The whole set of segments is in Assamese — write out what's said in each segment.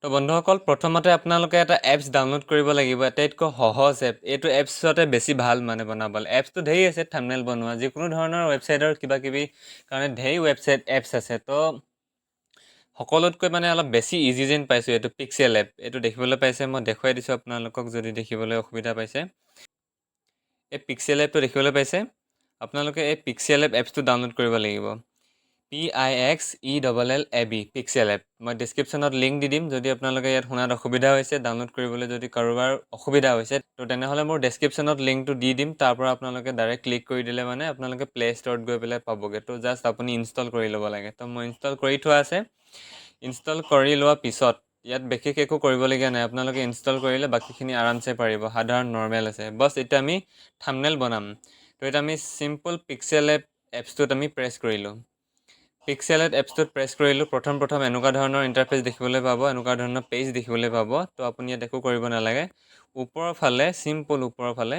তো বন্ধুসকল প্ৰথমতে আপোনালোকে এটা এপছ ডাউনলোড কৰিব লাগিব এটাইতকৈ সহজ এপ এইটো এপছতে বেছি ভাল মানে বনাবলৈ এপছটো ঢেৰ আছে থাম্বনেল বনোৱা যিকোনো ধৰণৰ ৱেবছাইটৰ কিবা কিবি কাৰণে ঢেৰ ৱেবছাইট এপছ আছে তো সকলোতকৈ মানে অলপ বেছি ইজি যেন পাইছোঁ এইটো পিক্সেল এপ এইটো দেখিবলৈ পাইছে মই দেখুৱাই দিছোঁ আপোনালোকক যদি দেখিবলৈ অসুবিধা পাইছে এই পিক্সেল এপটো দেখিবলৈ পাইছে আপোনালোকে এই পিক্সেল এপছটো ডাউনলোড কৰিব লাগিব PIXELLAB পিক্সেল এপ মই ডেছক্ৰিপশ্যনত লিংক দি দিম যদি আপোনালোকে ইয়াত শুনাত অসুবিধা হৈছে ডাউনলোড কৰিবলৈ যদি কাৰোবাৰ অসুবিধা হৈছে তো তেনেহ'লে মোৰ ডেছক্ৰিপশ্যনত লিংকটো দি দিম তাৰ পৰা আপোনালোকে ডাইৰেক্ট ক্লিক কৰি দিলে মানে আপোনালোকে প্লে ষ্ট'ৰত গৈ পেলাই পাবগৈ তো জাষ্ট আপুনি ইনষ্টল কৰি ল'ব লাগে তো মই ইনষ্টল কৰি থোৱা আছে ইনষ্টল কৰি লোৱাৰ পিছত ইয়াত বিশেষ একো কৰিবলগীয়া নাই আপোনালোকে ইনষ্টল কৰিলে বাকীখিনি আৰামছে পাৰিব সাধাৰণ নৰ্মেল আছে বছ এতিয়া আমি থাম্বনেল বনাম তো এতিয়া আমি চিম্পল পিক্সেল এপছটোত আমি প্ৰেছ কৰিলোঁ পিক্সেল এপছটোত প্ৰেছ কৰিলোঁ প্ৰথম এনেকুৱা ধৰণৰ ইণ্টাৰফেচ দেখিবলৈ পাব এনেকুৱা ধৰণৰ পেজ দেখিবলৈ পাব তো আপুনি ইয়াত একো কৰিব নালাগে ওপৰৰ ফালে চিম্পল ওপৰৰ ফালে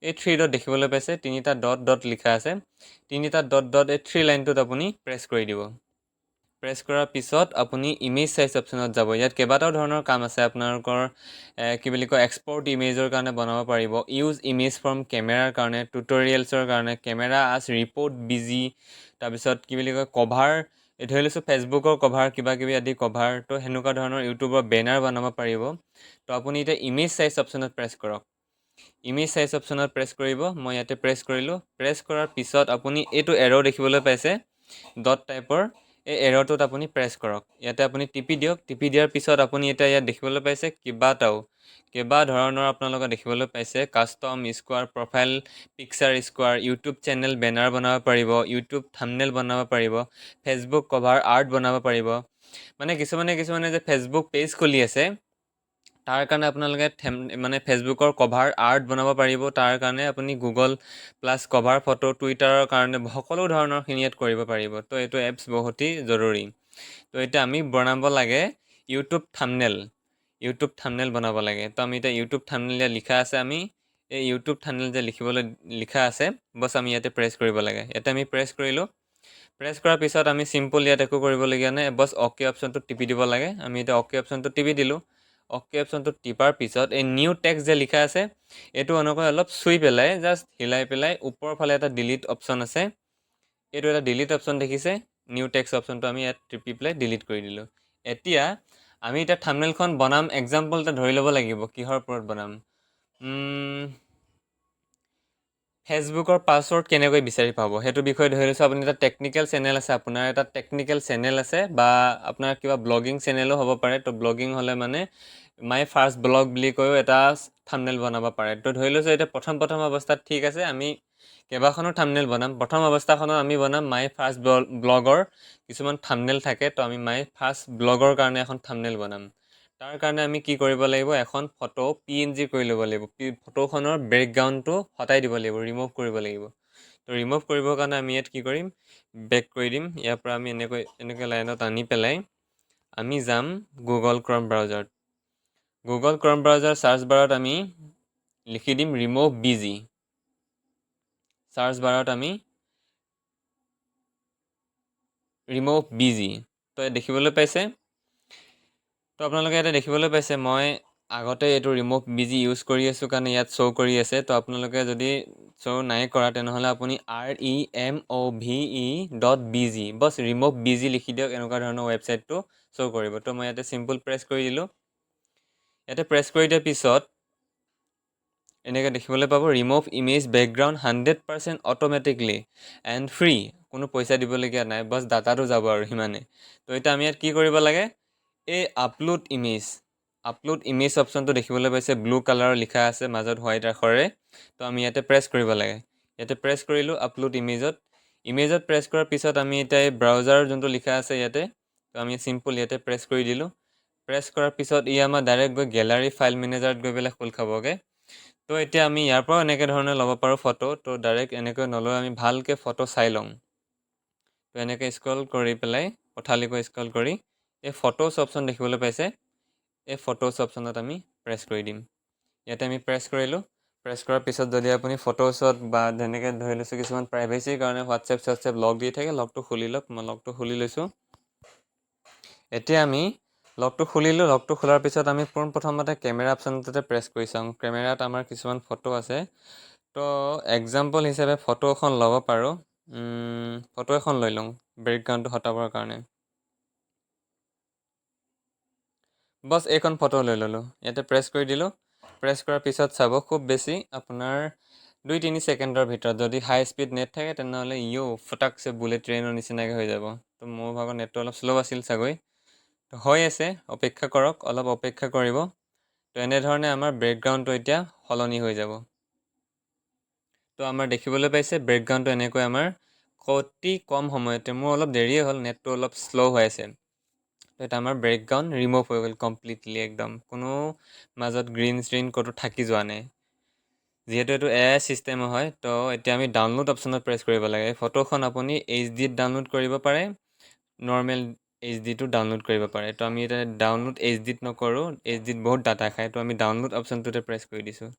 এই 3 ডট দেখিবলৈ পাইছে তিনিটা ডট লিখা আছে তিনিটা ডট এই 3 লাইনটোত আপুনি প্ৰেছ কৰি দিব প্ৰেছ কৰাৰ পিছত আপুনি ইমেজ সাইজ অপশ্যনত যাব ইয়াত কেইবাটাও ধৰণৰ কাম আছে আপোনালোকৰ কি বুলি কয় এক্সপোৰ্ট ইমেজৰ কাৰণে বনাব পাৰিব ইউজ ইমেজ ফ্ৰম কেমেৰাৰ কাৰণে টিউটৰিয়েলছৰ কাৰণে কেমেৰা আজ ৰিপোৰ্ট বিজি তাৰপিছত কি বুলি কয় কভাৰ ধৰি লৈছোঁ ফেচবুকৰ কভাৰ কিবা কিবি আদি কভাৰ তো সেনেকুৱা ধৰণৰ ইউটিউবৰ বেনাৰ বনাব পাৰিব তো আপুনি এতিয়া ইমেজ সাইজ অপশ্যনত প্ৰেছ কৰক ইমেজ সাইজ অপশ্যনত প্ৰেছ কৰিব মই ইয়াতে প্ৰেছ কৰিলোঁ প্ৰেছ কৰাৰ পিছত আপুনি এইটো এৰ' দেখিবলৈ পাইছে ডট টাইপৰ এই এৰ'টোত আপুনি প্ৰেছ কৰক ইয়াতে আপুনি টিপি দিয়ক টিপি দিয়াৰ পিছত আপুনি এতিয়া ইয়াত দেখিবলৈ পাইছে কেইবা ধৰণৰ আপোনালোকে দেখিবলৈ পাইছে custom square profile picture square YouTube channel banner বনাব পাৰিব ইউটিউব থাম্বনেল বনাব পাৰিব ফেচবুক কভাৰ আৰ্ট বনাব পাৰিব মানে কিছুমানে যে ফেচবুক পেজ খুলি আছে তাৰ কাৰণে আপোনালোকে মানে ফেচবুকৰ কভাৰ আৰ্ট বনাব পাৰিব তাৰ কাৰণে আপুনি গুগল প্লাছ কভাৰ ফটো টুইটাৰৰ কাৰণে সকলো ধৰণৰখিনি ইয়াত কৰিব পাৰিব তো এইটো এপছ বহুতেই জৰুৰী তো এতিয়া আমি বনাব লাগে ইউটিউব থাম্বনেল বনাব লাগে তো আমি এতিয়া ইউটিউব থাম্বনেল ইয়াত লিখা আছে আমি এই ইউটিউব থাম্বনেল যে লিখা আছে বছ আমি ইয়াতে প্ৰেছ কৰিব লাগে ইয়াতে আমি প্ৰেছ কৰিলোঁ প্ৰেছ কৰাৰ পিছত আমি চিম্পল ইয়াত একো কৰিবলগীয়া নাই বছ অ'কে অপশ্যনটো টিপি দিব লাগে আমি এতিয়া অ'কে অপশ্যনটো টিপি দিলোঁ অ'কে অপশ্যনটো টিপাৰ পিছত এই নিউ টেক্সট যে লিখা আছে এইটো এনেকৈ অলপ চুই পেলাই জাষ্ট হিলাই পেলাই ওপৰৰ ফালে এটা ডিলিট অপশ্যন আছে এইটো এটা ডিলিট অপশ্যন দেখিছে নিউ টেক্সট অপশ্যনটো আমি ইয়াত টিপি পেলাই ডিলিট কৰি দিলোঁ এতিয়া আমি এতিয়া থাম্বনেলখন বনাম এক্সাম্পল এটা ধৰি ল'ব লাগিব কিহৰ ওপৰত বনাম ফেচবুকৰ পাছৱৰ্ড কেনেকৈ বিচাৰি পাব সেইটো বিষয়ে ধৰি লৈছোঁ আপুনি এটা টেকনিকেল চেনেল আছে আপোনাৰ এটা টেকনিকেল চেনেল আছে বা আপোনাৰ কিবা ব্লগিং চেনেলো হ'ব পাৰে তো ব্লগিং হ'লে মানে মাই ফাৰ্ষ্ট ব্লগ বুলি কৈও এটা থাম্বনেল বনাব পাৰে তো ধৰি লৈছোঁ এতিয়া প্ৰথম অৱস্থাত ঠিক আছে আমি কেইবাখনো থাম্বনেল বনাম প্ৰথম অৱস্থাখনত আমি বনাম মাই ফাৰ্ষ্ট ব্লগৰ কিছুমান থাম্বনেল থাকে তো আমি মাই ফাৰ্ষ্ট ব্লগৰ কাৰণে এখন থাম্বনেল বনাম তাৰ কাৰণে আমি কি কৰিব লাগিব এখন ফটো PNG কৰি ল'ব লাগিব ফটোখনৰ বেকগ্ৰাউণ্ডটো হটাই দিব লাগিব ৰিমুভ কৰিব লাগিব তো ৰিমুভ কৰিবৰ কাৰণে আমি ইয়াত কি কৰিম বেক কৰি দিম ইয়াৰ পৰা আমি এনেকৈ লাইনত আনি পেলাই আমি যাম গুগল ক্ৰম ব্ৰাউজাৰত গুগল ক্ৰম ব্ৰাউজাৰ চাৰ্চ বাৰত আমি লিখি দিম ৰিমুভ বিজি চাৰ্চ বাৰত আমি ৰিমুভ বিজি তো দেখিবলৈ পাইছে তো আপোনালোকে ইয়াতে দেখিবলৈ পাইছে মই আগতে এইটো ৰিমুভ বিজি ইউজ কৰি আছোঁ কাৰণে ইয়াত শ্ব' কৰি আছে তো আপোনালোকে যদি শ্ব' নাই কৰা তেনেহ'লে আপুনি REMOVE.bg বছ ৰিমুভ বিজি লিখি দিয়ক এনেকুৱা ধৰণৰ ৱেবছাইটটো শ্ব' কৰিব তো মই ইয়াতে চিম্পল প্ৰেছ কৰি দিলোঁ ইয়াতে প্ৰেছ কৰি দিয়াৰ পিছত এনেকৈ দেখিবলৈ পাব remove image background 100% automatically and free কোনো পইচা দিবলগীয়া নাই বছ ডাটাটো যাব আৰু সিমানে তো এতিয়া আমি ইয়াত কি কৰিব লাগে এই আপলোড ইমেজ অপশ্যনটো দেখিবলৈ পাইছে ব্লু কালাৰৰ লিখা আছে মাজত হোৱাইট আখৰে তো আমি ইয়াতে প্ৰেছ কৰিব লাগে ইয়াতে প্ৰেছ কৰিলোঁ আপলোড ইমেজত প্ৰেছ কৰাৰ পিছত আমি এতিয়া এই ব্ৰাউজাৰ যোনটো লিখা আছে ইয়াতে তো আমি চিম্পল ইয়াতে প্ৰেছ কৰি দিলোঁ প্ৰেছ কৰাৰ পিছত ই আমাৰ ডাইৰেক্ট গৈ গেলাৰী ফাইল মেনেজাৰত গৈ পেলাই খোল খাবগৈ তো এতিয়া আমি ইয়াৰ পৰাও এনেকৈ ধৰণে ল'ব পাৰোঁ ফটো তো ডাইৰেক্ট এনেকৈ নলৈ আমি ভালকৈ ফটো চাই লওঁ তো এনেকৈ স্ক্ৰল কৰি পেলাই পথালিকৈ স্ক্ৰল কৰি এই ফটোছ অপশ্যন দেখিবলৈ পাইছে এই ফটোছ অপশ্যনত আমি প্ৰেছ কৰি দিম ইয়াতে আমি প্ৰেছ কৰিলোঁ প্ৰেছ কৰাৰ পিছত যদি আপুনি ফটোছত বা যেনেকৈ ধৰি লৈছোঁ কিছুমান প্ৰাইভেচিৰ কাৰণে হোৱাটছএপ লগ দি থাকে লগটো খুলি লওক মই লগটো খুলি লৈছোঁ এতিয়া আমি লকটো খুলিলোঁ, লকটো খোলাৰ পিছত আমি পোনপ্ৰথমতে কেমেৰা অপশ্যনটোতে প্ৰেছ কৰি চাওঁ। কেমেৰাত আমাৰ কিছুমান ফটো আছে। তো এক্সাম্পল হিচাপে ফটো এখন ল'ব পাৰোঁ। ফটো এখন লৈ লওঁ বেকগ্ৰাউণ্ডটো হটাবৰ কাৰণে। বছ এইখন ফটো লৈ ল'লোঁ। ইয়াতে প্ৰেছ কৰি দিলোঁ। প্ৰেছ কৰাৰ পিছত চাব খুব বেছি আপোনাৰ 2-3 ছেকেণ্ডৰ ভিতৰত যদি হাই স্পীড নেট থাকে তেনেহ'লে ফটাকছে বুলেট ট্ৰেইনৰ নিচিনাকৈ হৈ যাব। তো মোৰ ভাগৰ নেটটো অলপ শ্ল' আছিল চাগৈ। তো হৈ আছে, অপেক্ষা কৰক, অলপ অপেক্ষা কৰিব। তো এনেধৰণে আমাৰ বেকগ্ৰাউণ্ডটো এতিয়া সলনি হৈ যাব। তো আমাৰ দেখিবলৈ পাইছে বেকগ্ৰাউণ্ডটো এনেকৈ আমাৰ অতি কম সময়তে, মোৰ অলপ দেৰিয়ে হ'ল, নেটটো অলপ শ্ল' হৈ আছে। তো এটা আমাৰ বেকগ্ৰাউণ্ড ৰিমুভ হৈ গ'ল কমপ্লিটলি, একদম কোনো মাজত গ্ৰীণ স্ক্ৰীণ ক'তো থাকি যোৱা নাই। যিহেতু এইটো AI ছিষ্টেম হয়, তো এতিয়া আমি ডাউনলোড অপশ্যনত প্ৰেছ কৰিব লাগে। ফটোখন আপুনি HDত ডাউনলোড কৰিব পাৰে, নৰ্মেল HDটো ডাউনলোড কৰিব পাৰে। তো আমি এতিয়া ডাউনলোড HDত নকৰোঁ, HDত বহুত ডাটা খায়, তো আমি ডাউনলোড অপশ্যনটোতে প্ৰেছ কৰি দিছোঁ।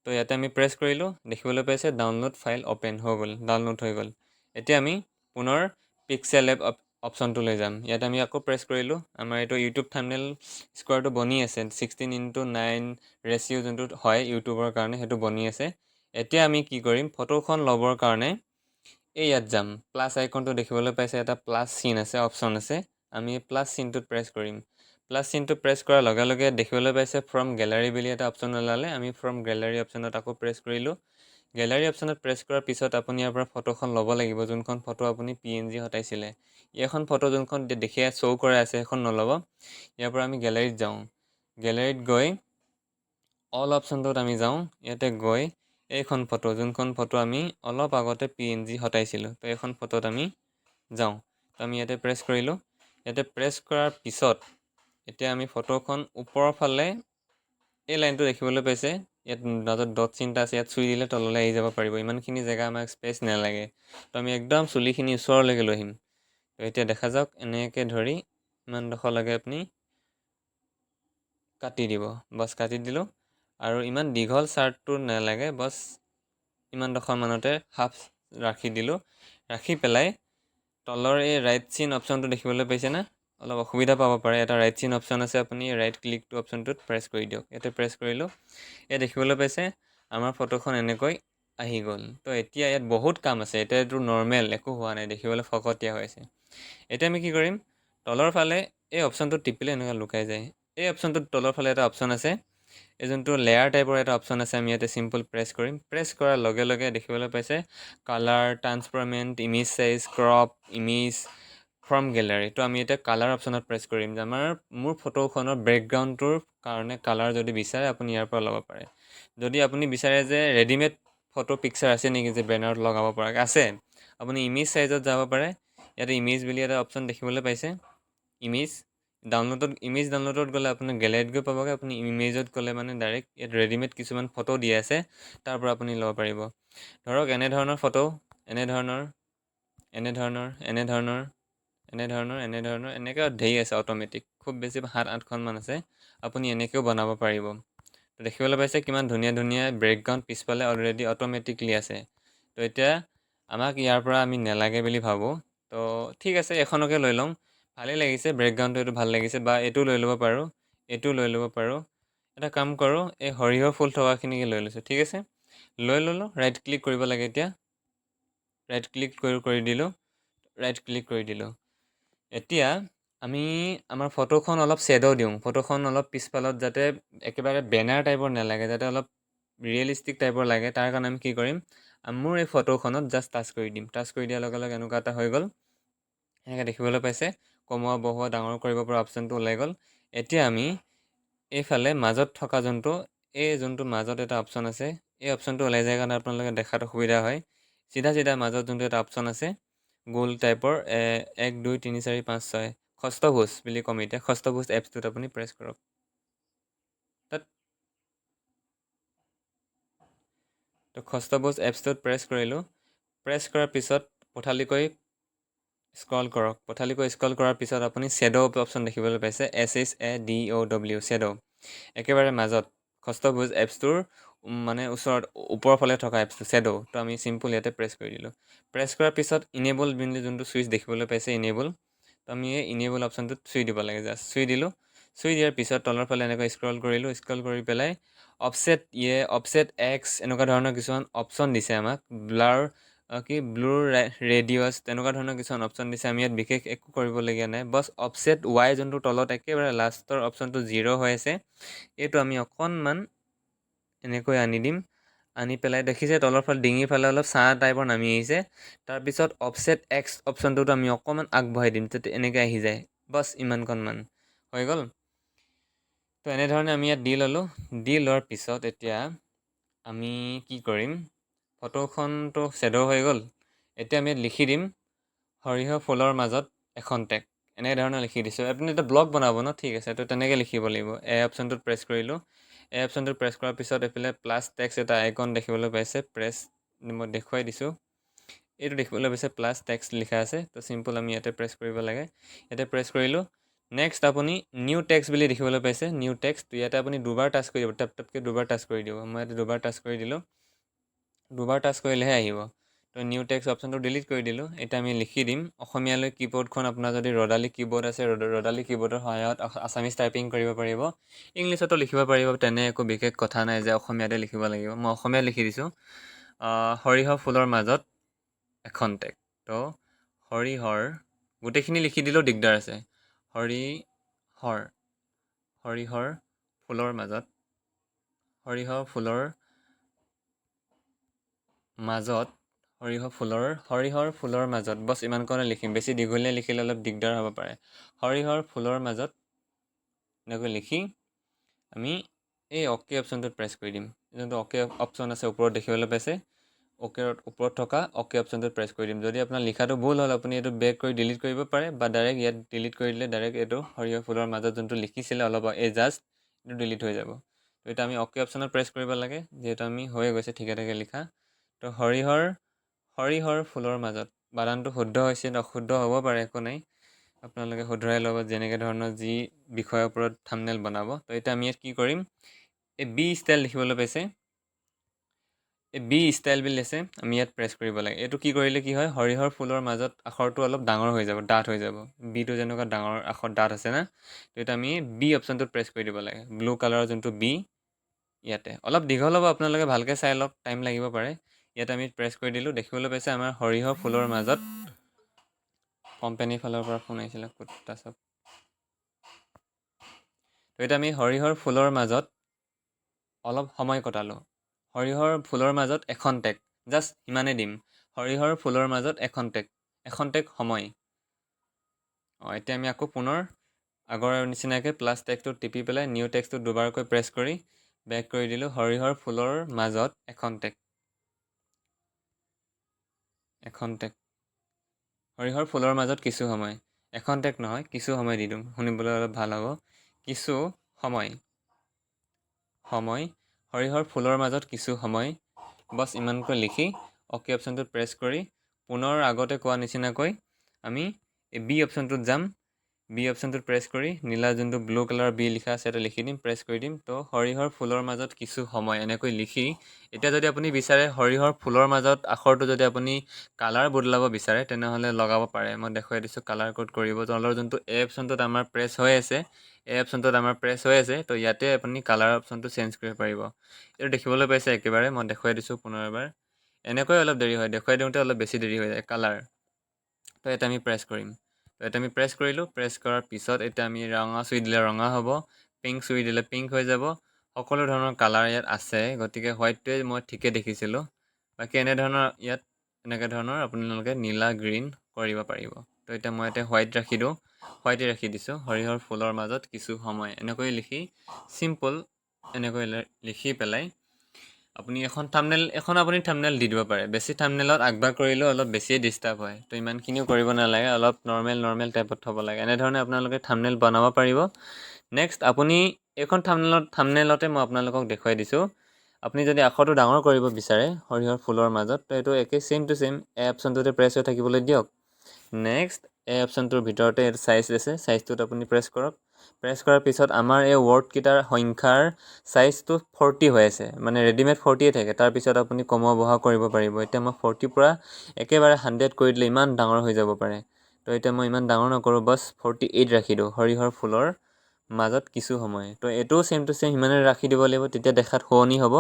তো ইয়াতে আমি প্ৰেছ কৰিলোঁ, দেখিবলৈ পাইছে ডাউনলোড ফাইল অ'পেন হৈ গ'ল, ডাউনলোড হৈ গ'ল। এতিয়া আমি পুনৰ পিক্সেল এপ অপশ্যনটো লৈ যাম। ইয়াত আমি আকৌ প্ৰেছ কৰিলোঁ। আমাৰ এইটো ইউটিউব থাম্বনেইল স্কোৱাৰটো বনি আছে, 16:9 ৰেচিঅ' যোনটো হয় ইউটিউবৰ কাৰণে, সেইটো বনি আছে। এতিয়া আমি কি কৰিম, ফটোখন ল'বৰ কাৰণে এই ইয়াত যাম। প্লাছ আইকনটো দেখিবলৈ পাইছে, এটা প্লাছ চিন আছে, অপশ্যন আছে। আমি প্লাছ চিনটোত প্ৰেছ কৰিম। প্লাছ চিনটো প্ৰেছ কৰাৰ লগে লগে দেখিবলৈ পাইছে ফ্ৰম গেলাৰী বুলি এটা অপশ্যন ওলালে। আমি ফ্ৰম গেলাৰী অপশ্যনত আকৌ প্ৰেছ কৰিলোঁ। গেলাৰী অপশ্যনত প্ৰেছ কৰাৰ পিছত আপুনি ইয়াৰ পৰা ফটোখন ল'ব লাগিব, যোনখন ফটো আপুনি PNG হটাইছিলে। এইখন ফটো যোনখন দেখি শ্ব' কৰা আছে সেইখন নল'ব। ইয়াৰ পৰা আমি গেলাৰীত যাওঁ। গেলাৰীত গৈ অল অপশ্যনটোত আমি যাওঁ। ইয়াতে গৈ এইখন ফটো, যোনখন ফটো আমি অলপ আগতে PNG হটাইছিলোঁ, তো এইখন ফটোত আমি যাওঁ। তো আমি ইয়াতে প্ৰেছ কৰিলোঁ। ইয়াতে প্ৰেছ কৰাৰ পিছত এতিয়া আমি ফটোখন ওপৰৰ ফালে এই লাইনটো দেখিবলৈ পাইছে, ইয়াত মাজত ডট চিন্তা আছে, ইয়াত চুই দিলে তললৈ আহি যাব পাৰিব। ইমানখিনি জেগা আমাক স্পেচ নালাগে, তো আমি একদম চুলিখিনি ওচৰলৈকে লৈ আহিম। তো এতিয়া দেখা যাওক, এনেকৈ ধৰি ইমানডোখৰলৈকে আপুনি কাটি দিব। বছ কাটি দিলোঁ। আৰু ইমান দীঘল চাৰ্টটো নালাগে, বছ ইমানডোখৰ মানতে হাফ ৰাখি দিলোঁ। ৰাখি পেলাই তলৰ এই ৰাইট চিন অপশ্যনটো দেখিবলৈ পাইছেনে? অলপ অসুবিধা পাব পাৰে। এটা ৰাইট চিন অপশ্যন আছে, আপুনি ৰাইট ক্লিকটো অপশ্যনটোত প্ৰেছ কৰি দিয়ক। ইয়াতে প্ৰেছ কৰিলোঁ। ইয়াত দেখিবলৈ পাইছে আমাৰ ফটোখন এনেকৈ আহি গ'ল। তো এতিয়া ইয়াত বহুত কাম আছে। এতিয়া এইটো নৰ্মেল, একো হোৱা নাই, দেখিবলৈ ফকতীয়া হৈ আছে। এতিয়া আমি কি কৰিম, তলৰ ফালে এই অপশ্যনটোত টিপিলে এনেকৈ লুকাই যায়। এই অপশ্যনটোত তলৰ ফালে এটা অপশ্যন আছে, এই যোনটো লেয়াৰ টাইপৰ এটা অপশ্যন আছে, আমি ইয়াতে চিম্পল প্ৰেছ কৰিম। প্ৰেছ কৰাৰ লগে লগে দেখিবলৈ পাইছে colour, transparent, image size, crop, image, from gallery. তো আমি এতিয়া কালাৰ অপশ্যনত প্ৰেছ কৰিম। যে মোৰ ফটোখনৰ বেকগ্ৰাউণ্ডটোৰ কাৰণে কালাৰ যদি বিচাৰে আপুনি ইয়াৰ পৰা ল'ব পাৰে। যদি আপুনি বিচাৰে যে ৰেডিমেড ফটো পিকচাৰ আছে নেকি যে বেনাৰত লগাব পৰাকৈ, আছে, আপুনি ইমেজ চাইজত যাব পাৰে। ইয়াতে ইমেজ বুলি এটা অপশ্যন দেখিবলৈ পাইছে, ইমেজ ডাউনলোডত গ'লে আপুনি গেলাৰীত গৈ পাবগৈ। আপুনি ইমেজত গ'লে মানে ডাইৰেক্ট ইয়াত ৰেডিমেড কিছুমান ফটো দি আছে, তাৰ পৰা আপুনি ল'ব পাৰিব। ধৰক এনেধৰণৰ ফটো, এনেধৰণৰ এনেকৈ ধেৰ আছে অট'মেটিক, খুব বেছি 7-8খনমান আছে। আপুনি এনেকৈও বনাব পাৰিব। তো দেখিবলৈ পাইছে কিমান ধুনীয়া ধুনীয়া বেকগ্ৰাউণ্ড পিছফালে অলৰেডি অট'মেটিকলি আছে। তো এতিয়া আমাক ইয়াৰ পৰা আমি নালাগে বুলি ভাবোঁ। তো ঠিক আছে, এখনকে লৈ লওঁ। ভালেই লাগিছে, বেকগ্ৰাউণ্ডটো এইটো ভাল লাগিছে, বা এইটো লৈ ল'ব পাৰোঁ, এইটো লৈ ল'ব পাৰোঁ। এটা কাম কৰোঁ, এই সৰিয়হ ফুল থকাখিনিকে লৈ লৈছোঁ। ঠিক আছে, লৈ ল'লোঁ। ৰাইট ক্লিক কৰিব লাগে। এতিয়া ৰাইট ক্লিক কৰি দিলোঁ, ৰাইট ক্লিক কৰি দিলোঁ। এতিয়া আমি আমাৰ ফটোখন অলপ শ্বেডো দিওঁ। ফটোখন অলপ পিছফালত যাতে একেবাৰে বেনাৰ টাইপৰ নালাগে, যাতে অলপ ৰিয়েলিষ্টিক টাইপৰ লাগে, তাৰ কাৰণে আমি কি কৰিম, মোৰ এই ফটোখনত জাষ্ট টাচ কৰি দিম। টাচ কৰি দিয়াৰ লগে লগে এনেকুৱা এটা হৈ গ'ল। এনেকৈ দেখিবলৈ পাইছে কমোৱা, বহোৱা, ডাঙৰ কৰিব পৰা অপশ্যনটো ওলাই গ'ল। এতিয়া আমি এইফালে মাজত থকা যোনটো মাজত এটা অপশ্যন আছে, এই অপশ্যনটো ওলাই যায় কাৰণে আপোনালোকে দেখাত অসুবিধা হয়। চিধা মাজত যোনটো এটা অপশ্যন আছে গোল টাইপৰ, 1 2 3 4 5 6 ষষ্ঠভুজ বুলি ক'ম এতিয়া, ষষ্ঠভুজ এপছটোত আপুনি প্ৰেছ কৰক। তাত তো ষষ্ঠভুজ এপছটোত প্ৰেছ কৰিলোঁ। প্ৰেছ কৰাৰ পিছত পথালিকৈ স্ক্ৰল কৰক। পথালিকৈ স্ক্ৰল কৰাৰ পিছত আপুনি শ্বেডো অপশ্যন দেখিবলৈ পাইছে, SHADOW, শ্বেডো। একেবাৰে মাজত ষষ্ঠভুজ এপছটোৰ মানে ওচৰত ওপৰৰ ফালে থকা এপছটো শ্বেডো। তো আমি চিম্পল ইয়াতে প্ৰেছ কৰি দিলোঁ। প্ৰেছ কৰাৰ পিছত ইনেবল বুলি যোনটো চুইচ দেখিবলৈ পাইছে, ইনেবল। তো আমি এই ইনেবল অপশ্যনটোত চুই দিব লাগে, জাষ্ট চুই দিলোঁ। চুই দিয়াৰ পিছত তলৰ ফালে এনেকৈ স্ক্ৰল কৰিলোঁ, স্ক্ৰল কৰি পেলাই অফছেট এক্স এনেকুৱা ধৰণৰ কিছুমান অপশ্যন দিছে আমাক, ব্লুৰ ৰেডিয়াছ তেনেকুৱা ধৰণৰ কিছুমান অপশ্যন দিছে। আমি ইয়াত বিশেষ একো কৰিবলগীয়া নাই, বছ অফছেট ৱাই যোনটো তলত একেবাৰে লাষ্টৰ অপশ্যনটো 0 হৈ আছে, এইটো আমি অকণমান এনেকৈ আনি দিম। আনি পেলাই দেখিছে তলৰ ফালে ডিঙিৰ ফালে অলপ ছাঁ টাইপৰ নামি আহিছে। তাৰপিছত অফছেট এক্স অপশ্যনটোত আমি অকণমান আগবঢ়াই দিম, যাতে এনেকৈ আহি যায়। বছ ইমানকণমান হৈ গ'ল। তো এনেধৰণে আমি ইয়াত দি ল'লোঁ। দি লোৱাৰ পিছত এতিয়া আমি কি কৰিম, ফটোখনটো শ্বেডো হৈ গ'ল। এতিয়া আমি ইয়াত লিখি দিম সৰিয়হ ফুলৰ মাজত এখন টেগ, এনেধৰণে লিখি দিছোঁ। আপুনি এটা ব্লগ বনাব ন, ঠিক আছে, তো তেনেকৈ লিখিব লাগিব। অপশ্যনটোত প্ৰেছ কৰিলোঁ। অপশ্যনটোত প্ৰেছ কৰাৰ পিছত এইফালে প্লাছ টেক্সট এটা আইকন দেখিবলৈ পাইছে, মই দেখুৱাই দিছোঁ। এইটো দেখিবলৈ পাইছে প্লাছ টেক্সট লিখা আছে, তো চিম্পল আমি ইয়াতে প্ৰেছ কৰিব লাগে। ইয়াতে প্ৰেছ কৰিলোঁ। নেক্সট আপুনি নিউ টেক্সট বুলি দেখিবলৈ পাইছে, নিউ টেক্সট। ইয়াতে আপুনি দুবাৰ টাচ কৰি দিব, টাপকৈ দুবাৰ টাচ কৰি দিব। মই ইয়াতে দুবাৰ টাচ কৰি দিলোঁ। দুবাৰ টাচ কৰিলেহে আহিব। তো নিউ টেক্সট অপশ্যনটো ডিলিট কৰি দিলোঁ। এতিয়া আমি লিখি দিম অসমীয়ালৈ কীবৰ্ডখন আপোনাৰ যদি ৰদালি কীবৰ্ড আছে, ৰদালি কীবৰ্ডৰ সহায়ত আছামিজ টাইপিং কৰিব পাৰিব, ইংলিছতো লিখিব পাৰিব। তেনে একো বিশেষ কথা নাই যে অসমীয়াতে লিখিব লাগিব। মই অসমীয়াত লিখি দিছোঁ, সৰিয়হ ফুলৰ মাজত এখন টেগ। তো সৰিয়হৰ গোটেইখিনি লিখি দিলেও দিগদাৰ আছে। সৰিয়হৰ ফুলৰ মাজত, সৰিয়হ ফুলৰ মাজত, বছ ইমানকণে লিখিম। বেছি দীঘলীয়া লিখিলে অলপ দিগদাৰ হ'ব পাৰে। সৰিয়হৰ ফুলৰ মাজত এনেকৈ লিখি আমি এই অ'কে অপশ্যনটোত প্ৰেছ কৰি দিম। যোনটো অ'কে অপশ্যন আছে ওপৰত দেখিবলৈ পাইছে, ওপৰত থকা অ'কে অপশ্যনটোত প্ৰেছ কৰি দিম। যদি আপোনাৰ লিখাটো ভুল হ'ল, আপুনি এইটো বেক কৰি ডিলিট কৰিব পাৰে, বা ডাইৰেক্ট ইয়াত ডিলিট কৰি দিলে ডাইৰেক্ট এইটো সৰিয়হ ফুলৰ মাজত যোনটো লিখিছিলে অলপ জাষ্ট এইটো ডিলিট হৈ যাব। তো এতিয়া আমি অ'কে অপশ্যনত প্ৰেছ কৰিব লাগে, যিহেতু আমি হৈ গৈছে ঠিকে ঠাকে লিখা। তো সৰিয়হৰ ফুলৰ মাজত, বানানটো শুদ্ধ হৈছে, অশুদ্ধ হ'ব পাৰে, একো নাই, আপোনালোকে শুধৰাই ল'ব যেনেকৈ ধৰণৰ যি বিষয়ৰ ওপৰত থাম্বনেইল বনাব। তো এতিয়া আমি ইয়াত কি কৰিম, এই বি ষ্টাইল দেখিবলৈ পাইছে, এই বি ষ্টাইল বুলি আছে, আমি ইয়াত প্ৰেছ কৰিব লাগে। এইটো কি কৰিলে কি হয়, সৰিয়হৰ ফুলৰ মাজত আখৰটো অলপ ডাঙৰ হৈ যাব, ডাঠ হৈ যাব। বিটো যেনেকুৱা ডাঙৰ আখৰ ডাঠ আছে না, তো এতিয়া আমি বি অপশ্যনটোত প্ৰেছ কৰি দিব লাগে। ব্লু কালাৰৰ যোনটো বি, ইয়াতে অলপ দীঘল হ'ব, আপোনালোকে ভালকৈ চাই লওক, টাইম লাগিব পাৰে। ইয়াতে আমি প্ৰেছ কৰি দিলোঁ। দেখিবলৈ পাইছে আমাৰ সৰিয়হ ফুলৰ মাজত, কোম্পানীৰ ফালৰ পৰা ফোন আহিছিলে, কুত্তা চব। তো এতিয়া আমি সৰিয়হৰ ফুলৰ মাজত অলপ সময় কটালোঁ। সৰিয়হৰ ফুলৰ মাজত এখন টেগ, জাষ্ট ইমানেই দিম। সৰিয়হৰ ফুলৰ মাজত এখন টেগ সময়। এতিয়া আমি আকৌ পুনৰ আগৰ নিচিনাকৈ প্লাছ টেগটোত টিপি পেলাই নিউ টেক্সটোত দুবাৰকৈ প্ৰেছ কৰি বেক কৰি দিলোঁ। সৰিয়হৰ ফুলৰ মাজত এখন টেগ, সৰিয়হৰ ফুলৰ মাজত কিছু সময়, এখন টেগ নহয়, কিছু সময় দি দিওঁ, শুনিবলৈ অলপ ভাল হ'ব। কিছু সময়, সৰিয়হৰ ফুলৰ মাজত কিছু সময়, বছ ইমানকৈ লিখি অ'কে অপশ্যনটোত প্ৰেছ কৰি পুনৰ আগতে কোৱা নিচিনাকৈ আমি এই বি অপশ্যনটোত যাম। বি অপশ্যনটোত প্ৰেছ কৰি নীলা যোনটো ব্লু কালাৰ বি লিখা আছে এটা লিখি দিম, প্ৰেছ কৰি দিম। তো সৰিয়হৰ ফুলৰ মাজত কিছু সময় এনেকৈ লিখি, এতিয়া যদি আপুনি বিচাৰে সৰিয়হৰ ফুলৰ মাজত আখৰটো যদি আপুনি কালাৰ বদলাব বিচাৰে, তেনেহ'লে লগাব পাৰে। মই দেখুৱাই দিছোঁ কালাৰ ক'ড কৰিব। তলৰ যোনটো অপশ্যনটোত আমাৰ প্ৰেছ হৈ আছে, তো ইয়াতে আপুনি কালাৰ অপশ্যনটো চেঞ্জ কৰিব পাৰিব। এইটো দেখিবলৈ পাইছে একেবাৰে, মই দেখুৱাই দিছোঁ পুনৰ এবাৰ। এনেকৈ অলপ দেৰি হয়, দেখুৱাই দিওঁতে অলপ বেছি দেৰি হৈ যায়। কালাৰ, তো এটা আমি প্ৰেছ কৰিম। তো এটা আমি প্ৰেছ কৰিলোঁ। প্ৰেছ কৰাৰ পিছত এতিয়া আমি ৰঙা চুই দিলে ৰঙা হ'ব, পিংক চুই দিলে পিংক হৈ যাব। সকলো ধৰণৰ কালাৰ ইয়াত আছে, গতিকে হোৱাইটটোৱে মই ঠিকে দেখিছিলোঁ। বাকী এনেধৰণৰ ইয়াত এনেকৈ ধৰণৰ আপোনালোকে নীলা গ্ৰীণ কৰিব পাৰিব। তো এতিয়া মই ইয়াতে হোৱাইটে ৰাখি দিছোঁ। সৰিয়হৰ ফুলৰ মাজত কিছু সময় এনেকৈ লিখি চিম্পল এনেকৈ লিখি পেলাই আপুনি এখন থাম্বনেইল দি দিব পাৰে। বেছি থাম্বনেইলত আগবাগ কৰিলেও অলপ বেছিয়ে ডিষ্টাৰ্ব হয়, তো ইমানখিনিও কৰিব নালাগে, অলপ নৰ্মেল টাইপত থ'ব লাগে। এনেধৰণে আপোনালোকে থাম্বনেইল বনাব পাৰিব। নেক্সট আপুনি এইখন থাম্বনেইলতে মই আপোনালোকক দেখুৱাই দিছোঁ। আপুনি যদি আখৰটো ডাঙৰ কৰিব বিচাৰে সৰিয়হৰ ফুলৰ মাজত, তো এইটো একেই ছেইম টু ছেইম অপশ্যনটোতে প্ৰেছ হৈ থাকিবলৈ দিয়ক। নেক্সট অপশ্যনটোৰ ভিতৰতে এইটো চাইজ আছে, চাইজটোত আপুনি প্ৰেছ কৰক। প্ৰেছ কৰাৰ পিছত আমাৰ এই ৱৰ্ডকেইটাৰ সংখ্যাৰ চাইজটো 40 হৈ আছে, মানে ৰেডিমেড 40 থাকে। তাৰপিছত আপুনি কমোৱা বঢ়া কৰিব পাৰিব। এতিয়া মই 40 পৰা একেবাৰে 100 কৰি দিলে ইমান ডাঙৰ হৈ যাব পাৰে। তো এতিয়া মই ইমান ডাঙৰ নকৰোঁ, বছ 48 ৰাখি দিওঁ। সৰিয়হৰ ফুলৰ মাজত কিছু সময় তো এইটোও ছেম টু ছেম সিমানে ৰাখি দিব লাগিব তেতিয়া দেখাত শুৱনি হ'ব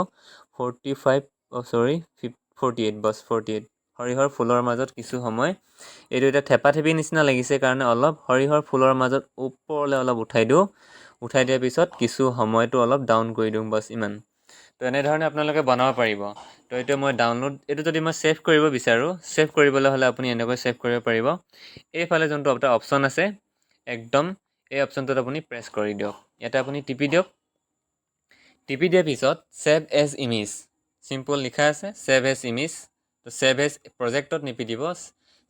48 বছ 48 সৰিয়হৰ ফুলৰ মাজত কিছু সময় এইটো এতিয়া থেপাথেপি নিচিনা লাগিছে কাৰণে অলপ সৰিয়হৰ ফুলৰ মাজত ওপৰলৈ অলপ উঠাই দিওঁ উঠাই দিয়াৰ পিছত কিছু সময়টো অলপ ডাউন কৰি দিওঁ বছ ইমান তো এনেধৰণে আপোনালোকে বনাব পাৰিব তো এইটো মই এইটো যদি মই ছেভ কৰিব বিচাৰোঁ ছেভ কৰিবলৈ হ'লে আপুনি এনেকৈ ছেভ কৰিব পাৰিব এইফালে যোনটো আপোনাৰ অপশ্যন আছে একদম এই অপশ্যনটোত আপুনি প্ৰেছ কৰি দিয়ক ইয়াতে আপুনি টিপি দিয়ক টিপি দিয়াৰ পিছত ছেভ এজ ইমেজ চিম্পল লিখা আছে ছেভ এজ ইমেজ তো ছেভ এজ প্ৰজেক্টত নিপিটিব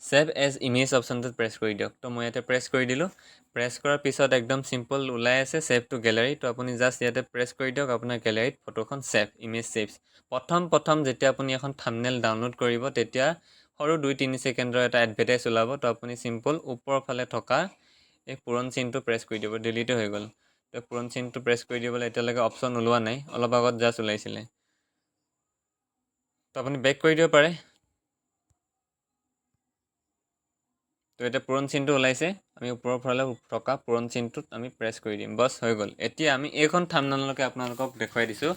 ছেভ এজ ইমেজ অপশ্যনটোত প্ৰেছ কৰি দিয়ক তো মই ইয়াতে প্ৰেছ কৰি দিলোঁ প্ৰেছ কৰাৰ পিছত একদম চিম্পল ওলাই আছে ছেভ টু গেলাৰী তো আপুনি জাষ্ট ইয়াতে প্ৰেছ কৰি দিয়ক আপোনাৰ গেলাৰীত ফটোখন ছেভ ইমেজ ছেভছ প্ৰথম যেতিয়া আপুনি এখন থাম্বনেইল ডাউনলোড কৰিব তেতিয়া সৰু 2-3 ছেকেণ্ডৰ এটা এডভাৰটাইজ ওলাব তো আপুনি চিম্পল ওপৰৰ ফালে থকা এই পূৰণ চিনটো প্ৰেছ কৰি দিব ডিলিটে হৈ গ'ল তো পূৰণ চিনটো প্ৰেছ কৰি দিবলৈ এতিয়ালৈকে অপশ্যন ওলোৱা নাই অলপ আগত জাষ্ট ওলাইছিলে তো আপুনি বেক কৰি দিব পাৰে তো এতিয়া পূৰণ চিনটো ওলাইছে আমি ওপৰৰ ফালে থকা পূৰণ চিনটোত আমি প্ৰেছ কৰি দিম বছ হৈ গ'ল এতিয়া আমি এইখন থাম্বনেইলকে আপোনালোকক দেখুৱাই দিছোঁ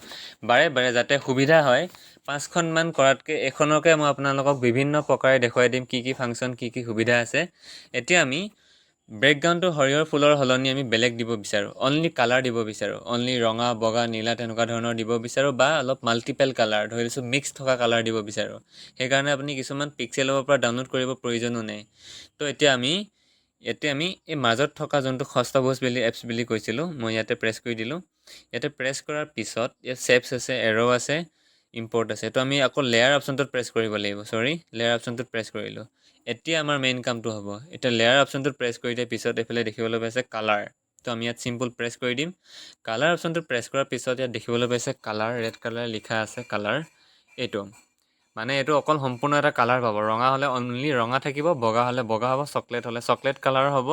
বাৰে যাতে সুবিধা হয় 5খনমান কৰাতকৈ এইখনকে মই আপোনালোকক বিভিন্ন প্ৰকাৰে দেখুৱাই দিম কি ফাংচন কি সুবিধা আছে এতিয়া আমি বেকগ্ৰাউণ্ডটো সৰিয়হৰ ফুলৰ সলনি আমি বেলেগ দিব বিচাৰোঁ অনলি কালাৰ দিব বিচাৰোঁ অনলি ৰঙা বগা নীলা তেনেকুৱা ধৰণৰ দিব বিচাৰোঁ বা অলপ মাল্টিপেল কালাৰ ধৰি লৈছোঁ মিক্স থকা কালাৰ দিব বিচাৰোঁ সেইকাৰণে আপুনি কিছুমান পিক্সেলৰ পৰা ডাউনলোড কৰিব প্ৰয়োজনো নাই তো এতিয়া আমি এই মাজত থকা যোনটো ষষ্ঠভুজ বুলি এপছ বুলি কৈছিলোঁ মই ইয়াতে প্ৰেছ কৰি দিলোঁ ইয়াতে প্ৰেছ কৰাৰ পিছত ইয়াত ছেভছ আছে এৰ' আছে ইম্পৰ্ট আছে তো আমি আকৌ লেয়াৰ অপশ্যনটোত প্ৰেছ কৰিব লাগিব লেয়াৰ অপশ্যনটোত প্ৰেছ কৰিলোঁ এতিয়া আমাৰ মেইন কামটো হ'ব এতিয়া লেয়াৰ অপশ্যনটোত প্ৰেছ কৰি দিয়াৰ পিছত এইফালে দেখিবলৈ পাইছে কালাৰ তো আমি ইয়াত চিম্পল প্ৰেছ কৰি দিম কালাৰ অপশ্যনটোত প্ৰেছ কৰাৰ পিছত ইয়াত দেখিবলৈ পাইছে কালাৰ ৰেড কালাৰ লিখা আছে কালাৰ এইটো মানে এইটো অকল সম্পূৰ্ণ এটা কালাৰ পাব ৰঙা হ'লে অনলি ৰঙা থাকিব বগা হ'লে বগা হ'ব চকলেট হ'লে চকলেট কালাৰ হ'ব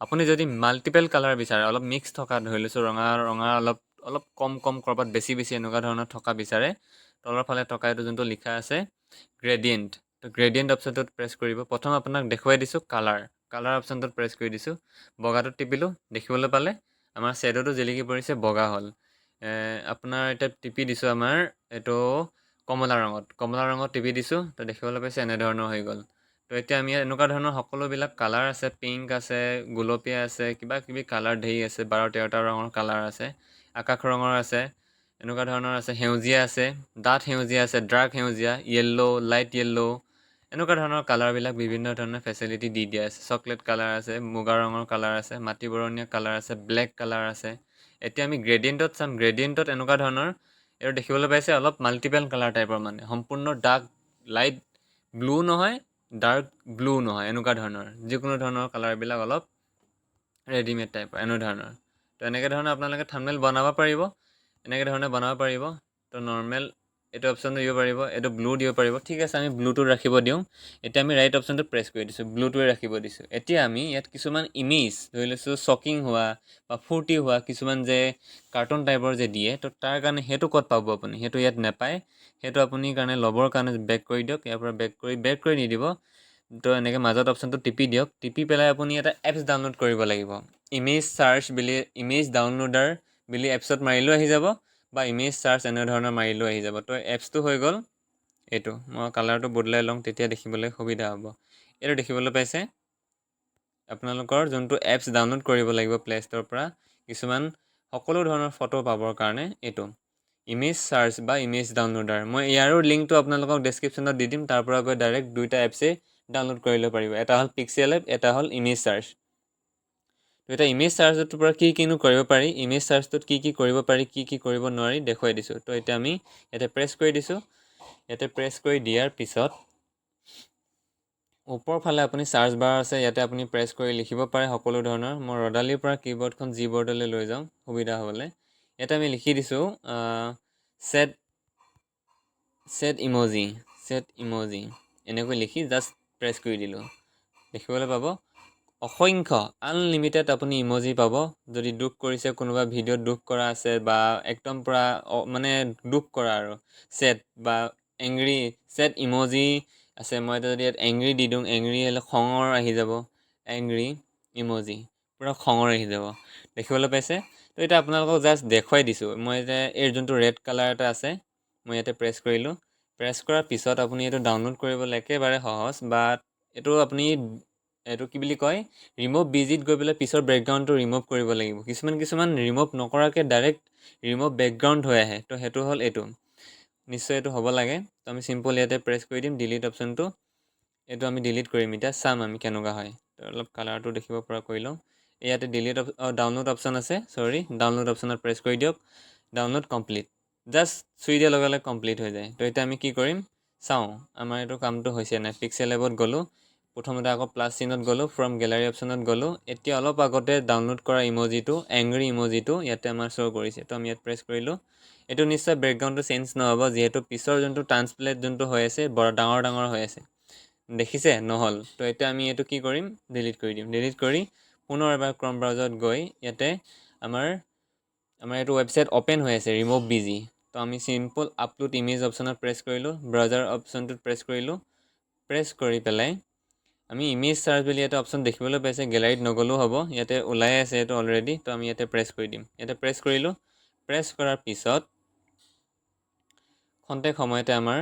আপুনি যদি মাল্টিপেল কালাৰ বিচাৰে অলপ মিক্স থকা ধৰি লৈছোঁ ৰঙা অলপ কম ক'ৰবাত বেছি এনেকুৱা ধৰণৰ থকা বিচাৰে তলৰ ফালে থকা এইটো যোনটো লিখা আছে গ্ৰেডিয়েণ্ট তো গ্ৰেডিয়েণ্ট অপশ্যনটোত প্ৰেছ কৰিব প্ৰথম আপোনাক দেখুৱাই দিছোঁ কালাৰ অপশ্যনটোত প্ৰেছ কৰি দিছোঁ বগাটোত টিপিলোঁ দেখিবলৈ পালে আমাৰ শ্বেডোটো জিলিকি পৰিছে বগা হ'ল আপোনাৰ এতিয়া টিপি দিছোঁ আমাৰ এইটো কমলা ৰঙত টিপি দিছোঁ তো দেখিবলৈ পাইছে এনেধৰণৰ হৈ গ'ল তো এতিয়া আমি এনেকুৱা ধৰণৰ সকলোবিলাক কালাৰ আছে পিংক আছে গুলপীয়া আছে কিবা কালাৰ ধেৰ আছে 12-13টা ৰঙৰ কালাৰ আছে আকাশ ৰঙৰ আছে এনেকুৱা ধৰণৰ আছে সেউজীয়া আছে ডাঠ সেউজীয়া আছে ডাৰ্ক সেউজীয়া য়েল্ল' লাইট য়েল্ল' এনেকুৱা ধৰণৰ কালাৰবিলাক বিভিন্ন ধৰণৰ ফেচিলিটি দি দিয়া আছে চকলেট কালাৰ আছে মুগা ৰঙৰ কালাৰ আছে মাটি বৰণীয়া কালাৰ আছে ব্লেক কালাৰ আছে এতিয়া আমি গ্ৰেডিয়েণ্টত চাম গ্ৰেডিয়েণ্টত এনেকুৱা ধৰণৰ এইটো দেখিবলৈ পাইছে অলপ মাল্টিপেল কালাৰ টাইপৰ মানে সম্পূৰ্ণ ডাৰ্ক লাইট ব্লু নহয় ডাৰ্ক ব্লু নহয় এনেকুৱা ধৰণৰ যিকোনো ধৰণৰ কালাৰবিলাক অলপ ৰেডিমেড টাইপৰ এনেকুৱা ধৰণৰ তো এনেকৈ ধৰণে আপোনালোকে থাম্বনেইল বনাব পাৰিব তো নৰ্মেল এইটো অপশ্যনটো দিব পাৰিব এইটো ব্লু দিব পাৰিব ঠিক আছে আমি ব্লুটো ৰাখিব দিওঁ এতিয়া আমি ৰাইট অপশ্যনটো প্ৰেছ কৰি দিছোঁ ব্লুটোৱে ৰাখিব দিছোঁ এতিয়া আমি ইয়াত কিছুমান ইমেজ ধৰি লৈছোঁ শ্বকিং হোৱা বা ফূৰ্তি হোৱা কিছুমান যে কাৰ্টুন টাইপৰ যে দিয়ে তো তাৰ কাৰণে সেইটো ক'ত পাব আপুনি সেইটো ইয়াত নাপায় সেইটো আপুনি কাৰণে ল'বৰ কাৰণে বেক কৰি দিয়ক ইয়াৰ পৰা বেক কৰি নিদিব তো এনেকৈ মাজত অপশ্যনটো টিপি দিয়ক টিপি পেলাই আপুনি এটা এপছ ডাউনলোড কৰিব লাগিব ইমেজ ডাউনলোডাৰ বুলি এপছত মাৰিলেও আহি যাব বা ইমেজ চাৰ্চ এনেধৰণৰ মাৰিলেও আহি যাব তো এপছটো হৈ গ'ল এইটো মই কালাৰটো বদলাই লওঁ তেতিয়া দেখিবলৈ সুবিধা হ'ব এইটো দেখিবলৈ পাইছে আপোনালোকৰ যোনটো এপছ ডাউনলোড কৰিব লাগিব প্লে ষ্ট'ৰৰ পৰা কিছুমান সকলো ধৰণৰ ফটো পাবৰ কাৰণে এইটো ইমেজ চাৰ্চ বা ইমেজ ডাউনলোডাৰ মই ইয়াৰো লিংকটো আপোনালোকক ডেছক্ৰিপশ্যনত দি দিম তাৰ পৰা গৈ ডাইৰেক্ট দুইটা এপছেই ডাউনলোড কৰি ল'ব পাৰিব এটা হ'ল পিক্সেল এপ এটা হ'ল ইমেজ চাৰ্চ তো এতিয়া ইমেজ চাৰ্চটোৰ পৰা কিনো কৰিব পাৰি ইমেজ চাৰ্চটোত কি কৰিব পাৰি কি কৰিব নোৱাৰি দেখুৱাই দিছোঁ তো এতিয়া আমি ইয়াতে প্ৰেছ কৰি দিছোঁ ইয়াতে প্ৰেছ কৰি দিয়াৰ পিছত ওপৰ ফালে আপুনি চাৰ্চ বাৰ আছে ইয়াতে আপুনি প্ৰেছ কৰি লিখিব পাৰে সকলো ধৰণৰ মই ৰদালিৰ পৰা কীবৰ্ডখন জি বৰ্ডলৈ লৈ যাওঁ সুবিধা হ'বলৈ ইয়াতে আমি লিখি দিছোঁ ছেট ইম'জি এনেকৈ লিখি জাষ্ট প্ৰেছ কৰি দিলোঁ দেখিবলৈ পাব অসংখ্য আনলিমিটেড আপুনি ইম'জি পাব যদি দুখ কৰিছে কোনোবা ভিডিঅ'ত দুখ কৰা আছে বা একদম পূৰা মানে দুখ কৰা আৰু ছেট বা এংগ্ৰি ছেট ইম'জি আছে মই এতিয়া যদি ইয়াত এংগ্ৰি দি দিওঁ এংগ্ৰি হ'লে খঙৰ আহি যাব এংগ্ৰি ইম'জি পুৰা খঙৰ আহি যাব দেখিবলৈ পাইছে। তো এতিয়া আপোনালোকক জাষ্ট দেখুৱাই দিছোঁ। মই এতিয়া এই যোনটো ৰেড কালাৰ এটা আছে মই ইয়াতে প্ৰেছ কৰিলোঁ। প্ৰেছ কৰাৰ পিছত আপুনি এইটো ডাউনলোড কৰিবলৈ একেবাৰে সহজ, বাট এইটো আপুনি এইটো কি বুলি কয় ৰিমুভ বিজিত গৈ পেলাই পিছৰ বেকগ্ৰাউণ্ডটো ৰিমুভ কৰিব লাগিব। কিছুমান ৰিমুভ নকৰাকৈ ডাইৰেক্ট ৰিমুভ বেকগ্ৰাউণ্ড হৈ আহে। তো সেইটো হ'ল এইটো, নিশ্চয় এইটো হ'ব লাগে। তো আমি চিম্পল ইয়াতে প্ৰেছ কৰি দিম ডিলিট অপশ্যনটো। এইটো আমি ডিলিট কৰিম। এতিয়া চাম আমি কেনেকুৱা হয়। তো অলপ কালাৰটো দেখিব পৰা কৰি লওঁ। ইয়াতে ডিলিট ডাউনলোড অপশ্যন আছে, ডাউনলোড অপশ্যনত প্ৰেছ কৰি দিয়ক। ডাউনলোড কমপ্লিট, জাষ্ট চুই দিয়াৰ লগে লগে কমপ্লিট হৈ যায়। তো এতিয়া আমি কি কৰিম চাওঁ আমাৰ এইটো কামটো হৈছে নাই। পিক্সেল লেবত গ'লোঁ, প্ৰথমতে আকৌ প্লাছ চিনত গ'লোঁ, ফ্ৰম গেলাৰী অপশ্যনত গ'লোঁ। এতিয়া অলপ আগতে ডাউনলোড কৰা ইমজিটো এংগ্ৰি ইমজিটো ইয়াতে আমাৰ শ্ব' কৰিছে। তো আমি ইয়াত প্ৰেছ কৰিলোঁ। এইটো নিশ্চয় বেকগ্ৰাউণ্ডটো চেঞ্জ নহ'ব, যিহেতু পিছৰ যোনটো ট্ৰান্সপ্লেট যোনটো হৈ আছে বৰ ডাঙৰ হৈ আছে, দেখিছে নহ'ল। তো এতিয়া আমি এইটো কি কৰিম ডিলিট কৰি দিম। ডিলিট কৰি পুনৰ এবাৰ ক্ৰম ব্ৰাউজাৰত গৈ ইয়াতে আমাৰ এইটো ৱেবছাইট অ'পেন হৈ আছে ৰিমুভ বিজি। তো আমি চিম্পল আপলোড ইমেজ অপশ্যনত প্ৰেছ কৰিলোঁ, ব্ৰাউজাৰ অপশ্যনটোত প্ৰেছ কৰিলোঁ। প্ৰেছ কৰি পেলাই আমি ইমেজ চাৰ্চ বুলি এটা অপশ্যন দেখিবলৈ পাইছে, গেলাৰীত নগ'লেও হ'ব, ইয়াতে ওলাই আছে এইটো অলৰেডি। তো আমি ইয়াতে প্ৰেছ কৰি দিম। ইয়াতে প্ৰেছ কৰিলোঁ। প্ৰেছ কৰাৰ পিছত খন্তেক সময়তে আমাৰ